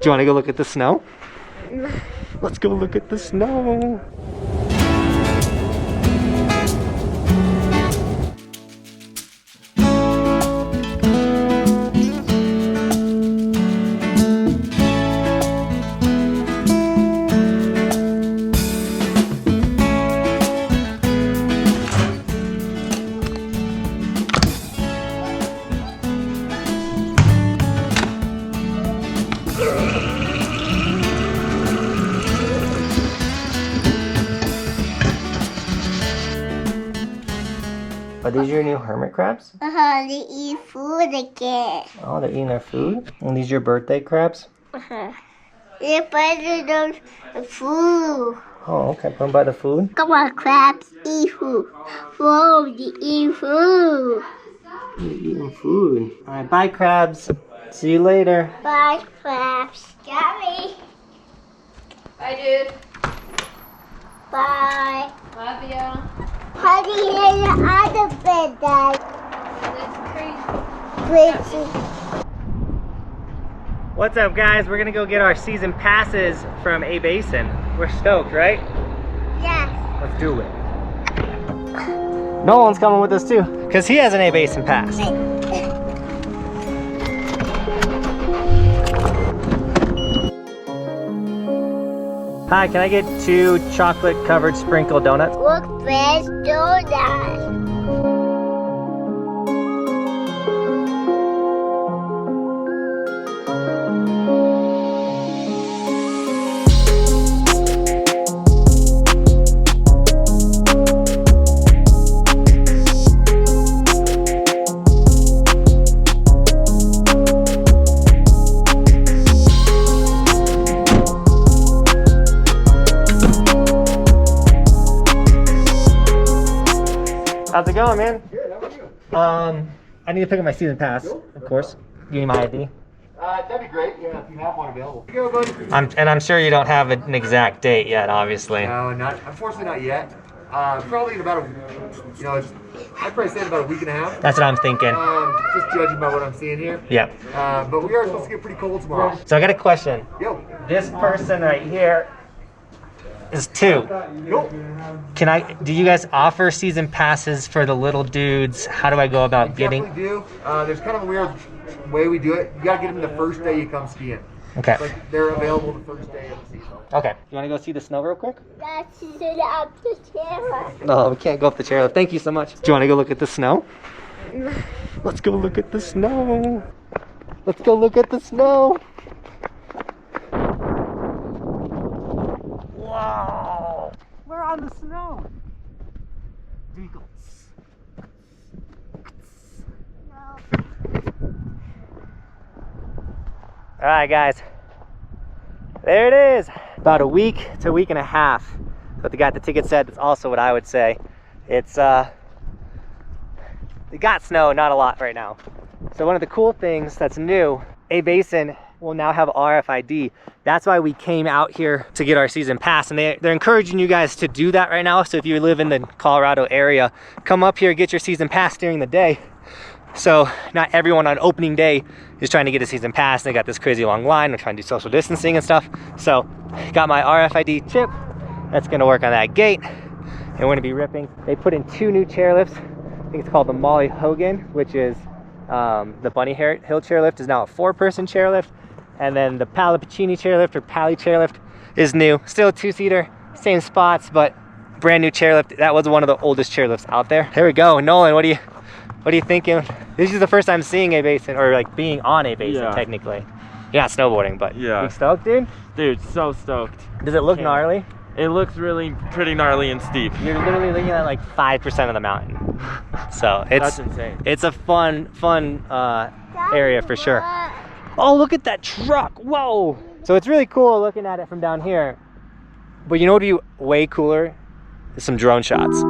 Do you want to go look at the snow? Let's go look at the snow. Are these your new hermit crabs? They eat food again. Oh, they're eating their food? And these your birthday crabs? They're better than food. Oh, okay. Put them by the food. Come on, crabs, eat food. Whoa, they eat food. You're eating food. Alright, bye crabs. See you later. Bye, crabs. Gabby. Bye, dude. Bye. Love ya. How do you hear the other bed, Dad? That's Crazy. What's up, guys? We're gonna go get our season passes from A Basin. We're stoked, right? Yes. Let's do it. Nolan's coming with us too, because he has an A Basin pass. Hi, can I get 2 chocolate covered sprinkle donuts? Look, best donuts. How's it going, man? Good, how are you? I need to pick up my season pass, of course. You need my ID? That'd be great, yeah, if you have one available. Here you go, buddy. I'm sure you don't have an exact date yet, obviously. No, unfortunately not yet. Probably in about I'd probably say in about a week and a half. That's what I'm thinking. Just judging by what I'm seeing here. Yep. But we are supposed to get pretty cold tomorrow. So I got a question. Yo. This person right here is 2. Yo. Do you guys offer season passes for the little dudes? How do I go about getting? Definitely do. There's kind of a weird way we do it. You gotta get them the first day you come skiing. Okay. Like they're available the first day of the season. Okay. You want to go see the snow real quick? That's up the chair. No, we can't go up the chairlift. Thank you so much. Do you want to go look at the snow? Let's go look at the snow. Let's go look at the snow. Wow. We're on the snow. Do you go? All right, guys. There it is. About a week to a week and a half. But they got the ticket set. That's also what I would say. It's they got snow, not a lot right now. So one of the cool things that's new, A Basin will now have RFID. That's why we came out here to get our season pass, and they're encouraging you guys to do that right now. So if you live in the Colorado area, come up here, get your season pass during the day. So not everyone on opening day is trying to get a season pass. They got this crazy long line. We're trying to do social distancing and stuff. So got my RFID chip. That's gonna work on that gate. And we're gonna be ripping. They put in 2 new chairlifts. I think it's called the Molly Hogan, which is the Bunny Hill chairlift is now a 4-person chairlift. And then the Palapicini chairlift or Pally chairlift is new. Still a 2-seater, same spots, but brand new chairlift. That was one of the oldest chairlifts out there. Here we go. Nolan, what are you thinking? This is the first time seeing A Basin, or like being on A Basin, technically. You're not snowboarding, but yeah. You stoked, dude? Dude, so stoked. Does it look gnarly? It looks really pretty gnarly and steep. You're literally looking at like 5% of the mountain. So it's That's insane. It's a fun area for sure. Oh, look at that truck. Whoa. So it's really cool looking at it from down here. But you know what would be way cooler? Is some drone shots.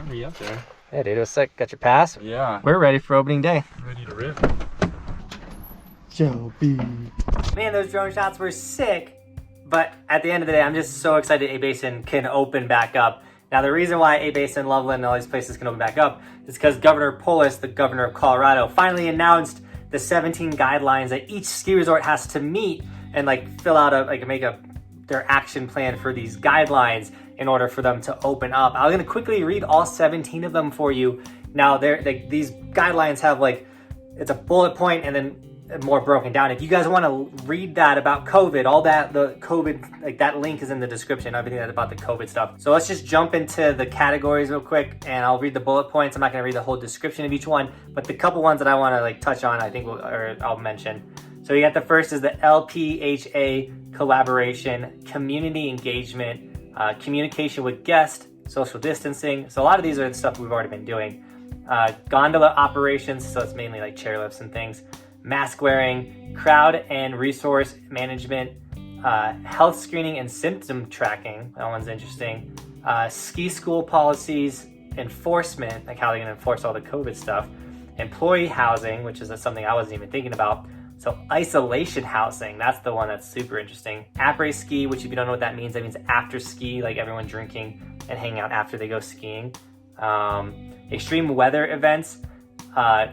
man. Be up there. Yeah, dude, it was sick. Got your pass? Yeah. We're ready for opening day. Ready to rip. Man, those drone shots were sick. But at the end of the day, I'm just so excited A Basin can open back up. Now, the reason why A Basin, Loveland, and all these places can open back up is because Governor Polis, the governor of Colorado, finally announced the 17 guidelines that each ski resort has to meet and like fill out their action plan for these guidelines in order for them to open up. I'm gonna quickly read all 17 of them for you. Now, these guidelines have it's a bullet point and then more broken down. If you guys want to read that about COVID, all that, the COVID, that link is in the description, everything that's about the COVID stuff. So let's just jump into the categories real quick and I'll read the bullet points. I'm not going to read the whole description of each one, but the couple ones that I want to touch on, I think I'll mention. So you got the first is the LPHA collaboration, community engagement, communication with guests, social distancing. So a lot of these are the stuff we've already been doing. Gondola operations, so it's mainly like chairlifts and things. Mask wearing, crowd and resource management, health screening and symptom tracking. That one's interesting. Ski school policies, enforcement, like how they're going to enforce all the COVID stuff. Employee housing, which is something I wasn't even thinking about. So isolation housing, that's the one that's super interesting. Après ski, which if you don't know what that means after ski, like everyone drinking and hanging out after they go skiing. Extreme weather events.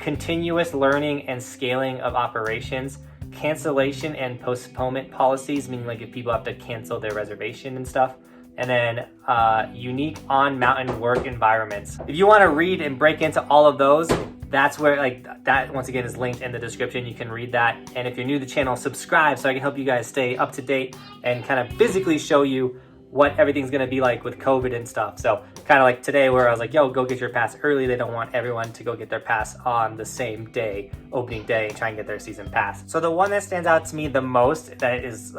Continuous learning and scaling of operations, cancellation and postponement policies, meaning if people have to cancel their reservation and stuff, and then unique on-mountain work environments. If you want to read and break into all of those, that's where that once again is linked in the description. You can read that, and if you're new to the channel, subscribe so I can help you guys stay up to date and kind of physically show you what everything's gonna be like with COVID and stuff. So kind of like today where I was like, yo, go get your pass early. They don't want everyone to go get their pass on the same day, opening day, and try and get their season pass. So the one that stands out to me the most that is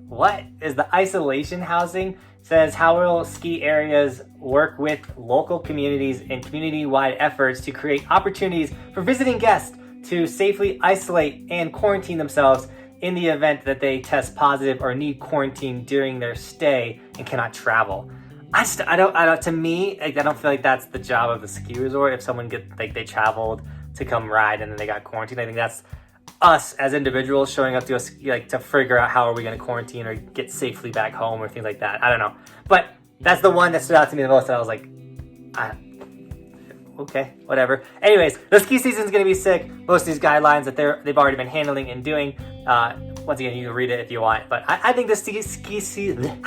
what is the isolation housing. It says, how will ski areas work with local communities and community-wide efforts to create opportunities for visiting guests to safely isolate and quarantine themselves in the event that they test positive or need quarantine during their stay and cannot travel. To me, I don't feel like that's the job of the ski resort. If someone they traveled to come ride and then they got quarantined, I think that's us as individuals showing up to us to figure out how are we going to quarantine or get safely back home or things like that. I don't know, but that's the one that stood out to me the most. And I was like, okay, whatever. Anyways, the ski season is going to be sick. Most of these guidelines that they've already been handling and doing. Once again, you can read it if you want. But I think this ski season is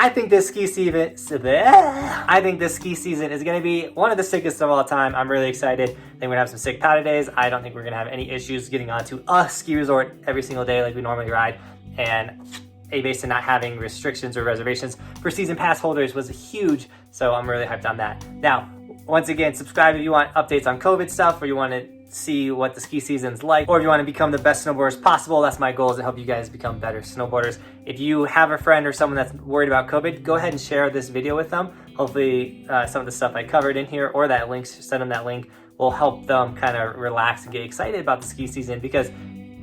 going to be one of the sickest of all time. I'm really excited. I think we're going to have some sick powder days. I don't think we're going to have any issues getting onto a ski resort every single day like we normally ride. And A Basin not having restrictions or reservations for season pass holders was huge. So I'm really hyped on that. Now, once again, subscribe if you want updates on COVID stuff or you want to see what the ski season's like, or if you want to become the best snowboarders possible. That's my goal, is to help you guys become better snowboarders. If you have a friend or someone that's worried about COVID, go ahead and share this video with them. Hopefully some of the stuff I covered in here or that link, send them that link, will help them kind of relax and get excited about the ski season, because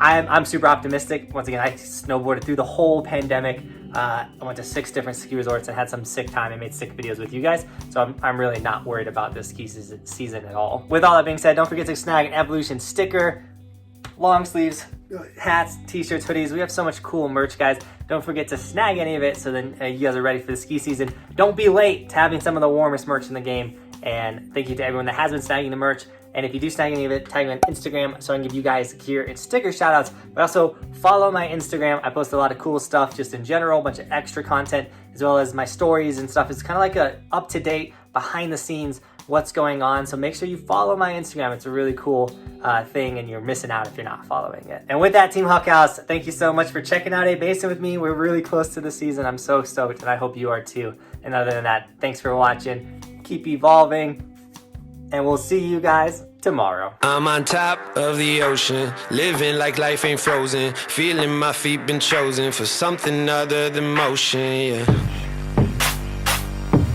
I'm super optimistic. Once again, I snowboarded through the whole pandemic. I went to 6 different ski resorts and had some sick time and made sick videos with you guys. So I'm really not worried about this ski season at all. With all that being said, don't forget to snag an Evolution sticker, long sleeves, hats, t-shirts, hoodies. We have so much cool merch, guys. Don't forget to snag any of it so then you guys are ready for the ski season. Don't be late to having some of the warmest merch in the game. And thank you to everyone that has been snagging the merch. And if you do snag any of it, tag me on Instagram so I can give you guys gear and sticker shout outs. But also follow my Instagram. I post a lot of cool stuff just in general, a bunch of extra content, as well as my stories and stuff. It's kind of like a up-to-date, behind the scenes, what's going on. So make sure you follow my Instagram. It's a really cool thing, and you're missing out if you're not following it. And with that, Team Buckhouse, thank you so much for checking out A Basin with me. We're really close to the season. I'm so stoked, and I hope you are too. And other than that, thanks for watching. Keep evolving, and we'll see you guys tomorrow. I'm on top of the ocean, living like life ain't frozen, feeling my feet been chosen for something other than motion, yeah.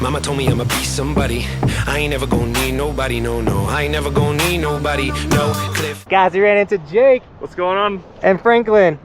Mama told me I'ma be somebody. I ain't never gonna need nobody, no, I ain't never gonna need nobody, no. Cliff. Guys, we ran into Jake. What's going on? And Franklin.